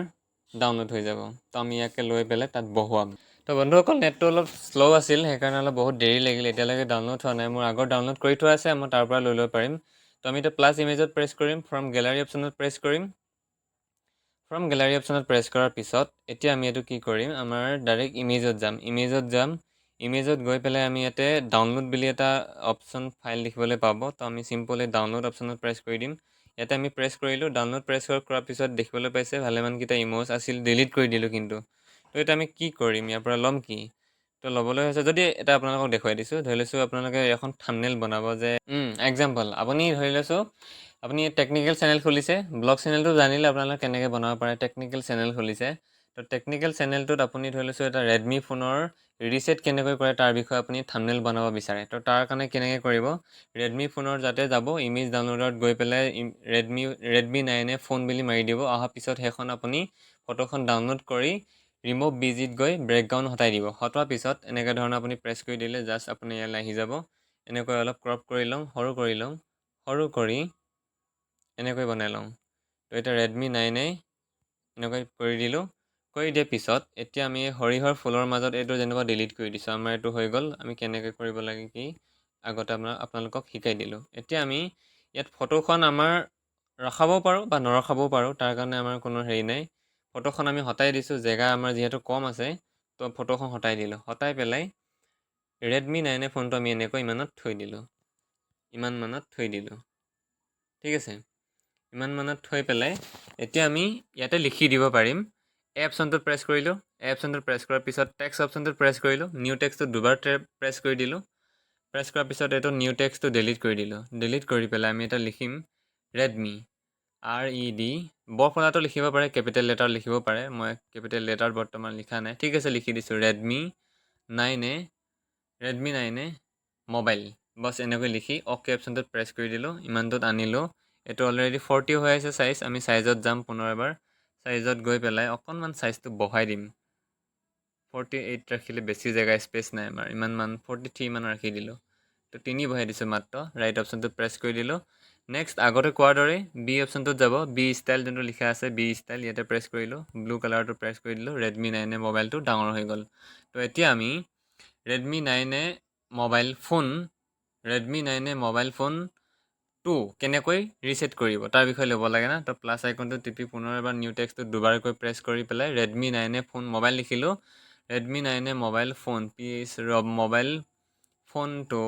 ডাউনলোড হৈ যাব। তো আমি ইয়াকে লৈ পেলাই তাত বহুৱাম। তো বন্ধুসকল নেটটো অলপ শ্ল' আছিল, সেইকাৰণে অলপ বহুত দেৰি লাগিল। এতিয়ালৈকে ডাউনলোড হোৱা নাই। মোৰ আগৰ ডাউনলোড কৰি থোৱা আছে, মই তাৰ পৰা লৈ ল'ব পাৰিম। তো আমি এতিয়া প্লাছ ইমেজত প্ৰেছ কৰিম, ফ্ৰম গেলাৰী অপশ্যনত প্ৰেছ কৰিম। ফ্ৰম গেলাৰী অপশ্যনত প্ৰেছ কৰাৰ পিছত এতিয়া আমি এইটো কি কৰিম আমাৰ ডাইৰেক্ট ইমেজত যাম। ইমেজত গৈ পেলাই আমি ইয়াতে ডাউনলোড বুলি এটা অপশ্যন ফাইল দেখিবলৈ পাব। তো আমি চিম্পল এই ডাউনলোড অপশ্যনত প্ৰেছ কৰি দিম। ইয়াতে আমি প্ৰেছ কৰিলোঁ। ডাউনলোড প্ৰেছ কৰাৰ পিছত দেখিবলৈ পাইছে ভালেমানকেইটা ইম'জ আছিল, ডিলিট কৰি দিলোঁ কিন্তু। তো এতিয়া আমি কি কৰিম, ইয়াৰ পৰা ল'ম কি? তো ল'বলৈ হৈছে যদি এটা আপোনালোকক দেখুৱাই দিছোঁ। ধৰি লৈছোঁ আপোনালোকে এখন থাম্বনেইল বনাব যে এক্সাম্পল আপুনি ধৰি লৈছোঁ আপুনি টেকনিকেল চেনেল খুলিছে। ব্লগ চেনেলটো জানিলে আপোনালোকে কেনেকৈ বনাব পাৰে। টেকনিকেল চেনেল খুলিছে, তো টেকনিকেল চেনেলটোত আপুনি ধৰি লৈছোঁ এটা ৰেডমি ফোনৰ ৰিছেট কেনেকৈ কৰে তাৰ বিষয়ে আপুনি থাম্বনেইল বনাব বিচাৰে। তো তাৰ কাৰণে কেনেকৈ কৰিব, ৰেডমি ফোনৰ যাতে যাব ইমেজ ডাউনলোডত গৈ পেলাই ৰেডমি 9 ফোন বুলি মাৰি দিব। অহাৰ পিছত সেইখন আপুনি ফটোখন ডাউনলোড কৰি ৰিমুভ বিজিত গৈ বেকগ্ৰাউণ্ড হটাই দিব। হটোৱাৰ পিছত এনেকৈ ধৰণৰ আপুনি প্ৰেছ কৰি দিলে জাষ্ট আপুনি ইয়ালৈ আহি যাব। এনেকৈ অলপ ক্ৰপ কৰি লওঁ, সৰু কৰি এনেকৈ বনাই লওঁ। তো এতিয়া ৰেডমি 9 এনেকৈ কৰি দিলোঁ। কৰি দিয়াৰ পিছত এতিয়া আমি সৰিয়হৰ ফুলৰ মাজত এইটো যেনেকুৱা ডিলিট কৰি দিছোঁ। আমাৰ এইটো হৈ গ'ল। আমি কেনেকৈ কৰিব লাগে কি আগতে আপোনালোকক শিকাই দিলোঁ। এতিয়া আমি ইয়াত ফটোখন আমাৰ ৰখাবও পাৰোঁ বা নৰখাবও পাৰোঁ, তাৰ কাৰণে আমাৰ কোনো হেৰি নাই। ফটোখন আমি হটাই দিছোঁ, জেগা আমাৰ যিহেতু কম আছে। তো ফটোখন হটাই দিলোঁ। হটাই পেলাই ৰেডমি 9 ফোনটো আমি এনেকৈ ইমান মানত থৈ দিলোঁ। ঠিক আছে, ইমান মানত থৈ পেলাই এতিয়া আমি ইয়াতে লিখি দিব পাৰিম। এই অপশ্যনটোত প্ৰেছ কৰিলোঁ। এই অপশ্যনটোত প্ৰেছ কৰাৰ পিছত টেক্সট অপশ্যনটোত প্ৰেছ কৰিলোঁ। নিউ টেক্সটো দুবাৰ প্ৰেছ কৰি দিলোঁ। প্ৰেছ কৰাৰ পিছত এইটো নিউ টেক্সটো ডিলিট কৰি দিলোঁ। ডিলিট কৰি পেলাই আমি এটা লিখিম ৰেডমি RED, বৰফলাটো লিখিব পাৰে, কেপিটেল লেটাৰ লিখিব পাৰে। মই কেপিটেল লেটাৰ বৰ্তমান লিখা নাই। ঠিক আছে, লিখি দিছোঁ ৰেডমি 9 মোবাইল। বছ এনেকৈ লিখি অ'কে অপশ্যনটোত প্ৰেছ কৰি দিলোঁ। ইমানটোত আনিলোঁ। এইটো অলৰেডি 40 হৈ আছে চাইজ। আমি চাইজত যাম পুনৰ এবাৰ। চাইজত গৈ পেলাই অকণমান চাইজটো বঢ়াই দিম। 48 ৰাখিলে বেছি জেগা স্পেচ নাই আমাৰ, 43 মান ৰাখি দিলোঁ। তো 3 বঢ়াই দিছোঁ মাত্ৰ। ৰাইট অপশ্যনটোত প্ৰেছ কৰি দিলোঁ। নেক্সট আগতে কোৱাৰ দৰে বি অপশ্যনটোত যাব। বি ষ্টাইল যোনটো লিখা আছে বি ষ্টাইল, ইয়াতে প্ৰেছ কৰিলোঁ। ব্লু কালাৰটো প্ৰেছ কৰি দিলোঁ। ৰেডমি 9 মোবাইলটো ডাঙৰ হৈ গ'ল। তো এতিয়া আমি ৰেডমি 9 মোবাইল ফোন 2 কেনেকৈ ৰিছেট কৰিব তাৰ বিষয়ে ল'ব লাগে না। তো প্লাছ আইকনটো টিপি পুনৰ এবাৰ নিউ টেক্সটো দুবাৰকৈ প্ৰেছ কৰি পেলাই ৰেডমি 9 ফোন মোবাইল লিখিলোঁ। ৰেডমি 9 মোবাইল ফোন মোবাইল ফোনটো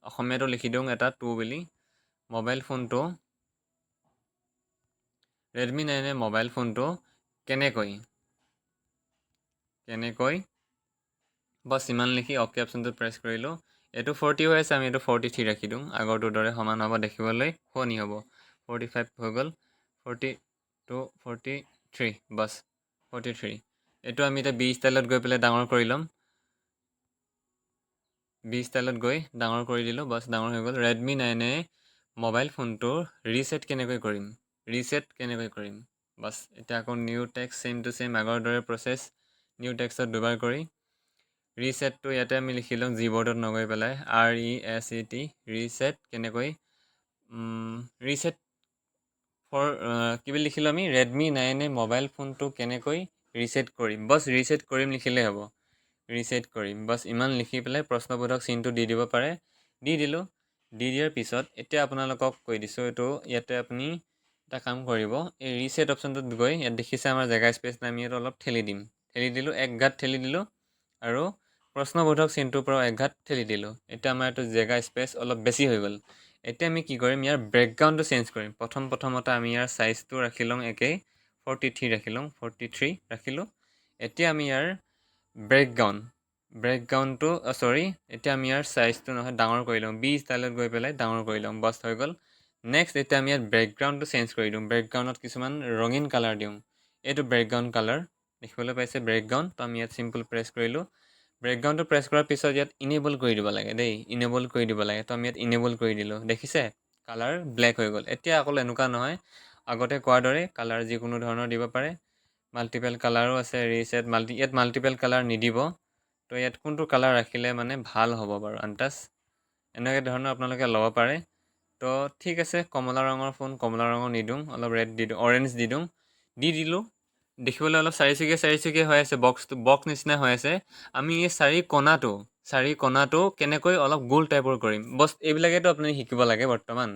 অসমীয়াটো লিখি দিওঁ এটা 2 বুলি। মোবাইল ফোনটো ৰেডমি 9 মোবাইল ফোনটো কেনেকৈ বছ ইমান লিখি অ'কে অপশ্যনটো প্ৰেছ কৰিলোঁ। এইটো 40 হৈ আছে, আমি এইটো 43 ৰাখি দিওঁ। আগৰটোৰ দৰে সমান হ'ব, দেখিবলৈ শুৱনি হ'ব। 45 হৈ গ'ল, 42, 43, বছ 43। এইটো আমি এতিয়া বি ষ্টাইলত গৈ পেলাই ডাঙৰ কৰি ল'ম। বি ষ্টাইলত গৈ ডাঙৰ কৰি দিলোঁ, বছ ডাঙৰ হৈ গ'ল। ৰেডমি 9 মোবাইল ফোনটোৰ ৰিছেট কেনেকৈ কৰিম বছ এতিয়া আকৌ new text same to same আগৰ দৰে প্ৰচেছ। নিউ টেক্সটত দুবাৰ কৰি ৰিছেটটো ইয়াতে আমি লিখি লওঁ জিবৰ্ডত নগৈ পেলাই RESET ৰিছেট কেনেকৈ ৰিছেট ফৰ কি বুলি লিখিলোঁ আমি ৰেডমি 9 মোবাইল ফোনটো কেনেকৈ ৰিছেট কৰিম বছ ৰিছেট কৰিম লিখিলেই হ'ব ৰিছেট কৰিম বছ ইমান লিখি পেলাই প্ৰশ্নবোধক চিনটো দি দিব পাৰে দি দিলোঁ দি দিয়াৰ পিছত এতিয়া আপোনালোকক কৈ দিছোঁ এইটো ইয়াতে আপুনি এটা কাম কৰিব এই ৰিছেট অপশ্যনটোত গৈ ইয়াত দেখিছে আমাৰ জেগা স্পেচ নাই আমি ইয়াত অলপ ঠেলি দিম ঠেলি দিলোঁ এক ঘাট ঠেলি দিলোঁ আৰু প্ৰশ্নবোধক চিনটোৰ পৰা এক ঘাট ঠেলি দিলোঁ এতিয়া আমাৰ এইটো জেগা স্পেচ অলপ বেছি হৈ গ'ল এতিয়া আমি কি কৰিম ইয়াৰ বেকগ্ৰাউণ্ডটো চেঞ্জ কৰিম প্ৰথমতে আমি ইয়াৰ চাইজটো ৰাখি লওঁ একেই 43 ৰাখি লওঁ 43 ৰাখিলোঁ এতিয়া আমি ইয়াৰ বেকগ্ৰাউণ্ডটো এতিয়া আমি ইয়াৰ চাইজটো নহয় ডাঙৰ কৰি লওঁ বি ষ্টাইলত গৈ পেলাই ডাঙৰ কৰি লওঁ বছ হৈ গ'ল নেক্সট এতিয়া আমি ইয়াত বেকগ্ৰাউণ্ডটো চেঞ্জ কৰি দিওঁ বেকগ্ৰাউণ্ডত কিছুমান ৰঙীন কালাৰ দিওঁ এইটো বেকগ্ৰাউণ্ড কালাৰ দেখিবলৈ পাইছে বেকগ্ৰাউণ্ড তো আমি ইয়াত চিম্পল প্ৰেছ কৰিলোঁ বেকগ্ৰাউণ্ডটো প্ৰেছ কৰাৰ পিছত ইয়াত ইনেবল কৰি দিব লাগে দেই ইনেবল কৰি দিব লাগে তো আমি ইয়াত ইনেবল কৰি দিলোঁ দেখিছে কালাৰ ব্লেক হৈ গ'ল এতিয়া অকল এনেকুৱা নহয় আগতে কোৱাৰ দৰে কালাৰ যিকোনো ধৰণৰ দিব পাৰে মাল্টিপল কালাৰো আছে ৰিছেট ইয়াত মাল্টিপল কালাৰ নিদিব তো ইয়াত কোনটো কালাৰ ৰাখিলে মানে ভাল হ'ব বাৰু আন্দাজ এনেকৈ ধৰণৰ আপোনালোকে ল'ব পাৰে তো ঠিক আছে কমলা ৰঙৰ ফোন কমলা ৰঙৰ নিদিওঁ অলপ ৰেড দি দিওঁ অৰেঞ্জ দি দিলোঁ দেখিবলৈ অলপ চাৰিচুকীয়া হৈ আছে বক্স নিচিনা হৈ আছে আমি এই চাৰি কণাটো কেনেকৈ অলপ গোল টাইপৰ কৰিম বছ এইবিলাকেতো আপুনি শিকিব লাগে বৰ্তমান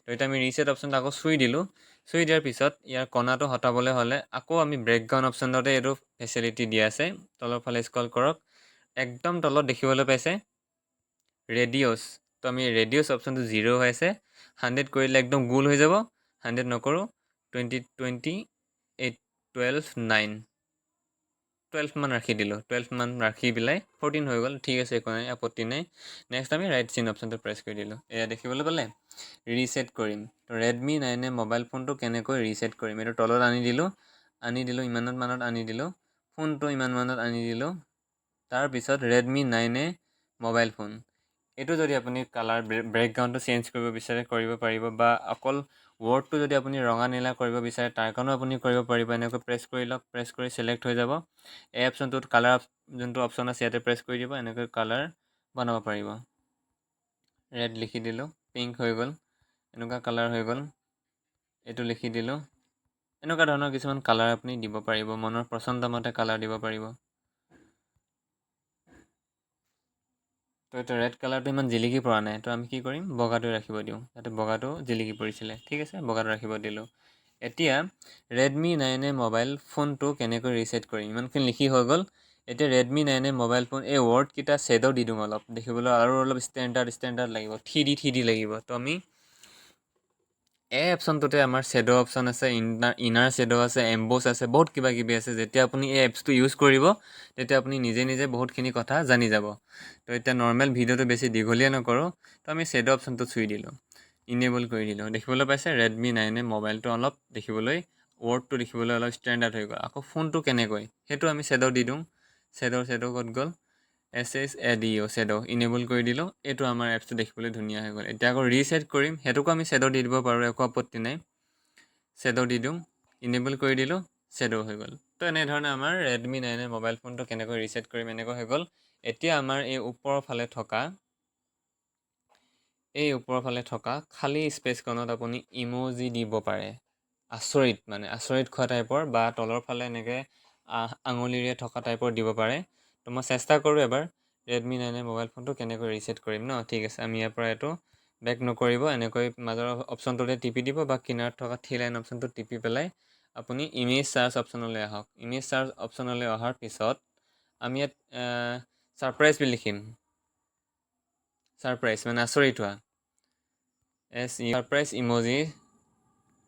তো এতিয়া আমি ৰিছেট অপশ্যনটো আকৌ চুই দিলোঁ চুই দিয়াৰ পিছত ইয়াৰ কণাটো হটাবলৈ হ'লে আকৌ আমি বেকগ্ৰাউণ্ড অপশ্যনতে এইটো ফেচিলিটি দিয়া আছে তলৰ ফালে স্ক্ৰল কৰক একদম তলত দেখিবলৈ পাইছে ৰেডিঅ'ছ তো আমি ৰেডিঅ'ছ অপশ্যনটো 0 হৈ আছে 100 কৰিলে একদম গোল হৈ যাব 100 নকৰোঁ 12 মান ৰাখি দিলোঁ 12 মান ৰাখি পেলাই 14 হৈ গ'ল ঠিক আছে একো নাই আপত্তি নাই নেক্সট আমি ৰাইট চিন অপশ্যনটো প্ৰেছ কৰি দিলোঁ এয়া দেখিবলৈ পালে ৰিছেট কৰিম ৰেডমি 9 মোবাইল ফোনটো কেনেকৈ ৰিছেট কৰিম এইটো তলত আনি দিলোঁ ইমানত মানত আনি দিলোঁ ফোনটো ইমান মানত আনি দিলোঁ তাৰপিছত ৰেডমি 9 মোবাইল ফোন এইটো যদি আপুনি কালাৰ বেকগ্ৰাউণ্ডটো চেঞ্জ কৰিব বিচাৰে কৰিব পাৰিব বা অকল ৱৰ্ডটো যদি আপুনি ৰঙা নীলা কৰিব বিচাৰে তাৰ কাৰণেও আপুনি কৰিব পাৰিব এনেকৈ প্ৰেছ কৰি লওক প্ৰেছ কৰি ছিলেক্ট হৈ যাব এই অপশ্যনটোত কালাৰ যোনটো অপশ্যন আছে ইয়াতে প্ৰেছ কৰি দিব এনেকৈ কালাৰ বনাব পাৰিব ৰেড লিখি দিলোঁ পিংক হৈ গ'ল এনেকুৱা কালাৰ হৈ গ'ল এইটো লিখি দিলোঁ এনেকুৱা ধৰণৰ কিছুমান কালাৰ আপুনি দিব পাৰিব মনৰ পচন্দ মতে কালাৰ দিব পাৰিব তো এইটো ৰেড কালাৰটো ইমান জিলিকি পৰা নাই তো আমি কি কৰিম বগাটো ৰাখিব দিওঁ যাতে বগাটো জিলিকি পৰিছিলে ঠিক আছে বগাটো ৰাখিব দিলোঁ এতিয়া ৰেডমি 9 মোবাইল ফোনটো কেনেকৈ ৰিছেট কৰিম ইমানখিনি লিখি হৈ গ'ল এতিয়া ৰেডমি 9 মোবাইল ফোন এই ৱৰ্ডকেইটা শ্বেডো দি দিওঁ অলপ দেখিবলৈ আৰু অলপ ষ্টেণ্ডাৰ্ড লাগিব 3D লাগিব তো আমি এই অপশ্যনটোতে আমাৰ শ্বেডো অপশ্যন আছে ইনাৰ শ্বেডো আছে এম্বছ আছে বহুত কিবা কিবি আছে যেতিয়া আপুনি এই এপছটো ইউজ কৰিব তেতিয়া আপুনি নিজে বহুতখিনি কথা জানি যাব তো এতিয়া নৰ্মেল ভিডিঅ'টো বেছি দীঘলীয়া নকৰোঁ তো আমি শ্বেডো অপশ্যনটো চুই দিলোঁ ইনেবল কৰি দিলোঁ দেখিবলৈ পাইছে ৰেডমি 9 মোবাইলটো অলপ দেখিবলৈ ৱৰ্ডটো দেখিবলৈ অলপ ষ্টেণ্ডাৰ্ড হৈ গ'ল আকৌ ফোনটো কেনেকৈ সেইটো আমি শ্বেডো দি দিওঁ শ্বেডো ক'ত গ'ল SHADO শ্বেডো ইনেবল কৰি দিলোঁ এইটো আমাৰ এপছটো দেখিবলৈ ধুনীয়া হৈ গ'ল এতিয়া আকৌ ৰিছেট কৰিম সেইটোকো আমি শ্বেডো দি দিব পাৰোঁ একো আপত্তি নাই শ্বেডো দি দিওঁ ইনেবল কৰি দিলোঁ শ্বেডো হৈ গ'ল তো এনেধৰণে আমাৰ ৰেডমি 9 মোবাইল ফোনটো কেনেকৈ ৰিছেট কৰিম এনেকৈ হৈ গ'ল এতিয়া আমাৰ এই ওপৰৰ ফালে থকা খালী স্পেচখনত আপুনি ইম'জি দিব পাৰে আচৰিত খোৱা টাইপৰ বা তলৰ ফালে এনেকৈ আঙুলিৰে থকা টাইপৰ দিব পাৰে তো মই চেষ্টা কৰোঁ এবাৰ ৰেডমি 9 মোবাইল ফোনটো কেনেকৈ ৰিছেট কৰিম ন ঠিক আছে আমি ইয়াৰ পৰা এইটো বেক নকৰিব এনেকৈ মাজৰ অপশ্যনটোতে টিপি দিব বা কিনাৰত থকা থ্ৰী লাইন অপশ্যনটো টিপি পেলাই আপুনি ইমেজ চাৰ্চ অপশ্যনলৈ আহক ইমেজ চাৰ্চ অপশ্যনলৈ অহাৰ পিছত আমি ইয়াত ছাৰপ্ৰাইজ বুলি লিখিম ছাৰপ্ৰাইজ মানে আচৰিত হোৱা ছাৰপ্ৰাইজ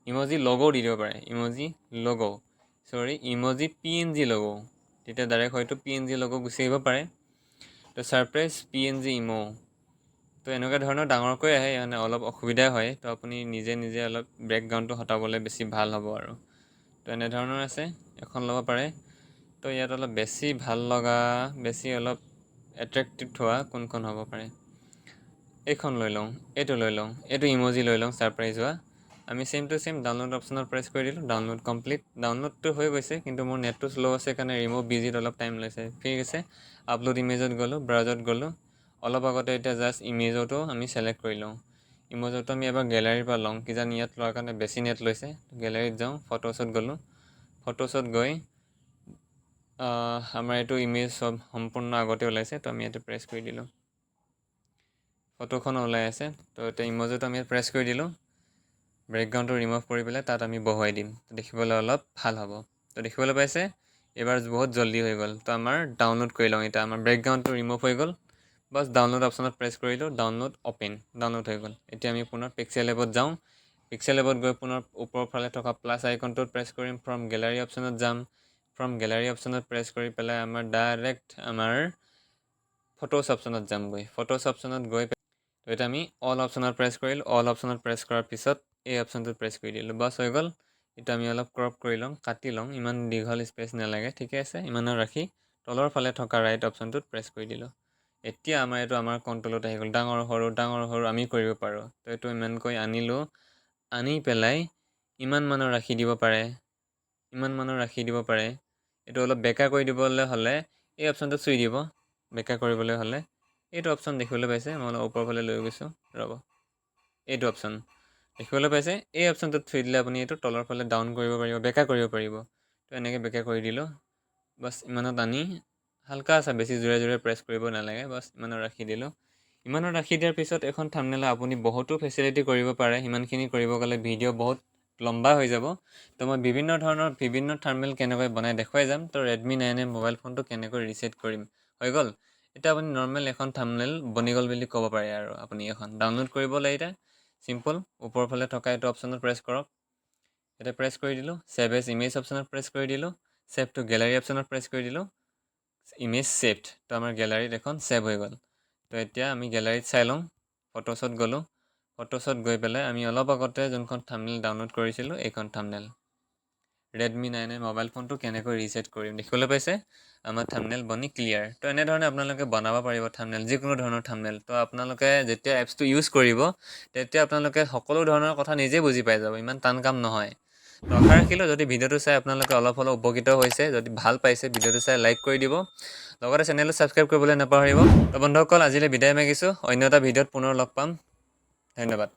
ইম'জি লগো দি দিব পাৰে ইম'জি PNG লগো তেতিয়া ডাইৰেক্ট হয়তো PNG লগো গুচি আহিব পাৰে তো ছাৰপ্ৰাইজ PNG ইমো তো এনেকুৱা ধৰণৰ ডাঙৰকৈ আহে মানে অলপ অসুবিধা হয় তো আপুনি নিজে অলপ বেকগ্ৰাউণ্ডটো হটাবলৈ বেছি ভাল হ'ব আৰু তো এনেধৰণৰ আছে এখন ল'ব পাৰে তো ইয়াত অলপ বেছি ভাল লগা বেছি অলপ এট্ৰেক্টিভ হোৱা কোনখন হ'ব পাৰে এইখন লৈ লওঁ এইটো ইম'জি লৈ লওঁ ছাৰপ্ৰাইজ হোৱা আমি সেম টু সেম ডাউনলোড অপশ্যনত প্ৰেছ কৰি দিলোঁ, ডাউনলোড কমপ্লিট। ডাউনলোডটো হৈ গৈছে, কিন্তু মোৰ নেটটো শ্ল' আছে কাৰণে ৰিমুভ বিজিত অলপ টাইম লৈছে। ঠিক আছে, আপলোড ইমেজত গ'লোঁ, ব্ৰাউজত গ'লোঁ। অলপ আগতে এতিয়া জাষ্ট ইমেজতো আমি ছেলেক্ট কৰি লওঁ। ইমেজতো আমি এবাৰ গেলাৰীৰ পৰা লওঁ, কিজানি ইয়াত লোৱাৰ কাৰণে বেছি নেট লৈছে। গেলাৰীত যাওঁ, ফটোছত গ'লোঁ। ফটোছত গৈ আমাৰ এইটো ইমেজ চব সম্পূৰ্ণ আগতে ওলাইছে, তো আমি ইয়াতে প্ৰেছ কৰি দিলোঁ। ফটোখন ওলাই আছে, তো এতিয়া ইমেজত আমি প্ৰেছ কৰি দিলোঁ। বেকগ্ৰাউণ্ডটো ৰিমুভ কৰি পেলাই তাত আমি বহুৱাই দিম, দেখিবলৈ অলপ ভাল হ'ব। তো দেখিবলৈ পাইছে এইবাৰ বহুত জল্দি হৈ গ'ল। তো আমাৰ ডাউনলোড কৰি লওঁ। এতিয়া আমাৰ বেকগ্ৰাউণ্ডটো ৰিমুভ হৈ গ'ল। বাছ ডাউনলোড অপশ্যনত প্ৰেছ কৰিলোঁ, ডাউনলোড অ'পেন, ডাউনলোড হৈ গ'ল। এতিয়া আমি পুনৰ পিক্সেল এপত যাওঁ। পিক্সেল এপত গৈ পুনৰ ওপৰৰ ফালে থকা প্লাছ আইকনটোত প্ৰেছ কৰিম। ফ্ৰম গেলাৰী অপশ্যনত যাম। ফ্ৰম গেলাৰী অপশ্যনত প্ৰেছ কৰি পেলাই আমাৰ ডাইৰেক্ট আমাৰ ফটোছ অপশ্যনত যামগৈ। ফটোছ অপশ্যনত গৈ তো এতিয়া আমি অল অপশ্যনত প্ৰেছ কৰিলোঁ। অল অপশ্যনত প্ৰেছ কৰাৰ পিছত এই অপশ্যনটোত প্ৰেছ কৰি দিলোঁ, বাছ হৈ গ'ল। এতিয়া আমি অলপ ক্ৰপ কৰি লওঁ, কাটি লওঁ, ইমান দীঘল স্পেচ নালাগে। ঠিকে আছে, ইমানো ৰাখি তলৰ ফালে থকা ৰাইট অপশ্যনটোত প্ৰেছ কৰি দিলোঁ। এতিয়া আমাৰ এইটো আমাৰ কণ্ট্ৰলত আহি গ'ল। ডাঙৰ সৰু আমি কৰিব পাৰোঁ। তো এইটো ইমানকৈ আনিলোঁ, আনি পেলাই ইমান মানৰ ৰাখি দিব পাৰে, ইমান মানৰ ৰাখি দিব পাৰে। এইটো অলপ বেকা কৰি দিবলৈ হ'লে এই অপশ্যনটোত চুই দিব। বেকা কৰিবলৈ হ'লে এইটো অপশ্যন দেখিবলৈ পাইছে, মই অলপ ওপৰৰ ফালে লৈ গৈছোঁ, ৰ'ব। এইটো অপশ্যন দেখিবলৈ পাইছে, এই অপশ্যনটোত চুই দিলে আপুনি এইটো তলৰ ফালে ডাউন কৰিব পাৰিব, বেকা কৰিব পাৰিব। তো এনেকৈ বেকা কৰি দিলোঁ। বাছ ইমানত আনি হালকা আছে, বেছি জোৰে জোৰে প্ৰেছ কৰিব নালাগে, বাছ ইমানত ৰাখি দিলোঁ। ইমানত ৰাখি দিয়াৰ পিছত এখন থাম্বনেল আপুনি বহুতো ফেচিলিটি কৰিব পাৰে। সিমানখিনি কৰিব গ'লে ভিডিঅ' বহুত লম্বা হৈ যাব। তো মই বিভিন্ন থাম্বনেল কেনেকৈ বনাই দেখুৱাই যাম। তো ৰেডমি 9A মোবাইল ফোনটো কেনেকৈ ৰিছেট কৰিম, হৈ গ'ল। এতিয়া আপুনি নৰ্মেল এখন থাম্বনেল বনি গ'ল বুলি ক'ব পাৰে। আৰু আপুনি এখন ডাউনলোড কৰিব লাগিলে চিম্পল ওপৰৰ ফালে থকা এইটো অপশ্যনত প্ৰেছ কৰক। এতিয়া প্ৰেছ কৰি দিলোঁ, ছেভ এজ ইমেজ অপশ্যনত প্ৰেছ কৰি দিলোঁ, ছেভ টু গেলাৰী অপশ্যনত প্ৰেছ কৰি দিলোঁ। ইমেজ ছেভড, তো আমাৰ গেলাৰীত এখন ছেভ হৈ গ'ল। তো এতিয়া আমি গেলাৰীত চাই লওঁ। ফটোছত গ'লোঁ, ফটোছত গৈ পেলাই আমি অলপ আগতে যোনখন থাম্বনেল ডাউনলোড কৰিছিলোঁ এইখন থাম্বনেল। ৰেডমি 9A মোবাইল ফোনটো কেনেকৈ ৰিছেট কৰিম, দেখিবলৈ পাইছে আমাৰ থাম্বনেল বনি ক্লিয়াৰ। তো এনেধৰণে আপোনালোকে বনাব পাৰিব থাম্বনেল, যিকোনো ধৰণৰ থাম্বনেল। তো আপোনালোকে যেতিয়া এপছটো ইউজ কৰিব তেতিয়া আপোনালোকে সকলো ধৰণৰ কথা নিজে বুজি পাই যাব, ইমান টান কাম নহয়। তো আশা ৰাখিলোঁ যদি ভিডিঅ'টো চাই আপোনালোকে অলপ হ'লেও উপকৃত হৈছে। যদি ভাল পাইছে ভিডিঅ'টো চাই লাইক কৰি দিব, লগতে চেনেলটো ছাবস্ক্ৰাইব কৰিবলৈ নাপাহৰিব। তো বন্ধুসকল আজিলৈ বিদায় মাগিছোঁ, অন্য এটা ভিডিঅ'ত পুনৰ লগ পাম। ধন্যবাদ।